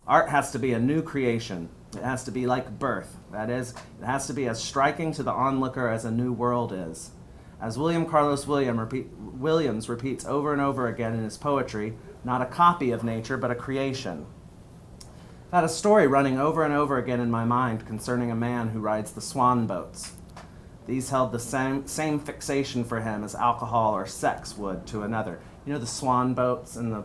Art has to be a new creation. It has to be like birth. That is, it has to be as striking to the onlooker as a new world is. As William Carlos Williams repeats over and over again in his poetry, not a copy of nature, but a creation. I had a story running over and over again in my mind concerning a man who rides the swan boats. These held the same fixation for him as alcohol or sex would to another. You know the swan boats and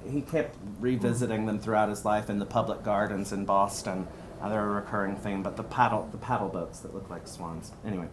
he kept revisiting them throughout his life in the public gardens in Boston. They're a recurring theme, but the paddle boats that look like swans. Anyway,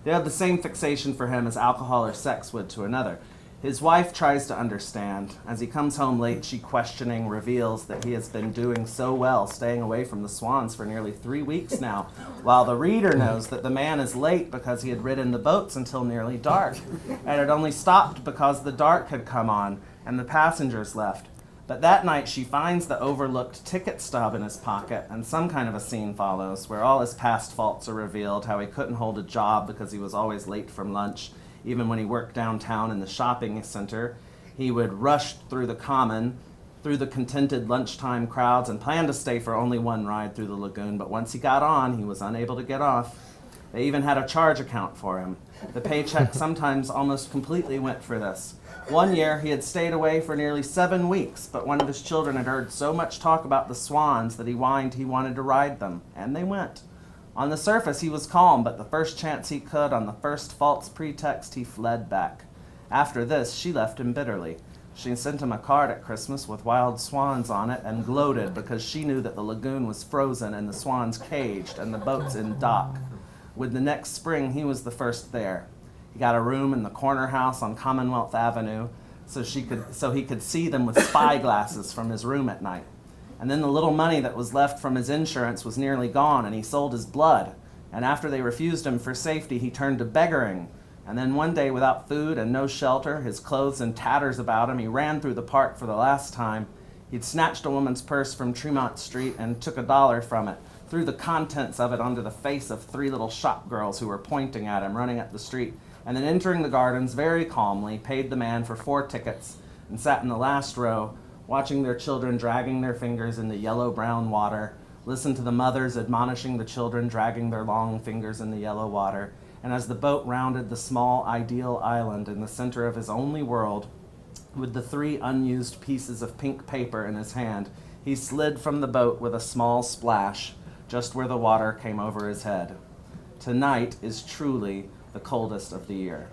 they have the same fixation for him as alcohol or sex would to another. His wife tries to understand. As he comes home late, she questioning reveals that he has been doing so well, staying away from the swans for nearly 3 weeks now, while the reader knows that the man is late because he had ridden the boats until nearly dark, and had only stopped because the dark had come on and the passengers left. But that night she finds the overlooked ticket stub in his pocket, and some kind of a scene follows, where all his past faults are revealed, how he couldn't hold a job because he was always late from lunch. Even when he worked downtown in the shopping center, he would rush through the common, through the contented lunchtime crowds, and planned to stay for only one ride through the lagoon. But once he got on, he was unable to get off. They even had a charge account for him. The paycheck sometimes almost completely went for this. One year, he had stayed away for nearly 7 weeks, but one of his children had heard so much talk about the swans that he whined he wanted to ride them, and they went. On the surface, he was calm, but the first chance he could, on the first false pretext, he fled back. After this, she left him bitterly. She sent him a card at Christmas with wild swans on it and gloated because she knew that the lagoon was frozen and the swans caged and the boats in dock. With the next spring, he was the first there. He got a room in the corner house on Commonwealth Avenue so he could see them with spy glasses from his room at night. And then the little money that was left from his insurance was nearly gone, and he sold his blood. And after they refused him for safety, he turned to beggaring. And then one day, without food and no shelter, his clothes in tatters about him, he ran through the park for the last time. He'd snatched a woman's purse from Tremont Street and took $1 from it, threw the contents of it onto the face of 3 little shop girls who were pointing at him, running up the street, and then entering the gardens very calmly, paid the man for 4 tickets, and sat in the last row, watching their children dragging their fingers in the yellow-brown water, listened to the mothers admonishing the children dragging their long fingers in the yellow water, and as the boat rounded the small ideal island in the center of his only world, with the 3 unused pieces of pink paper in his hand, he slid from the boat with a small splash, just where the water came over his head. Tonight is truly the coldest of the year.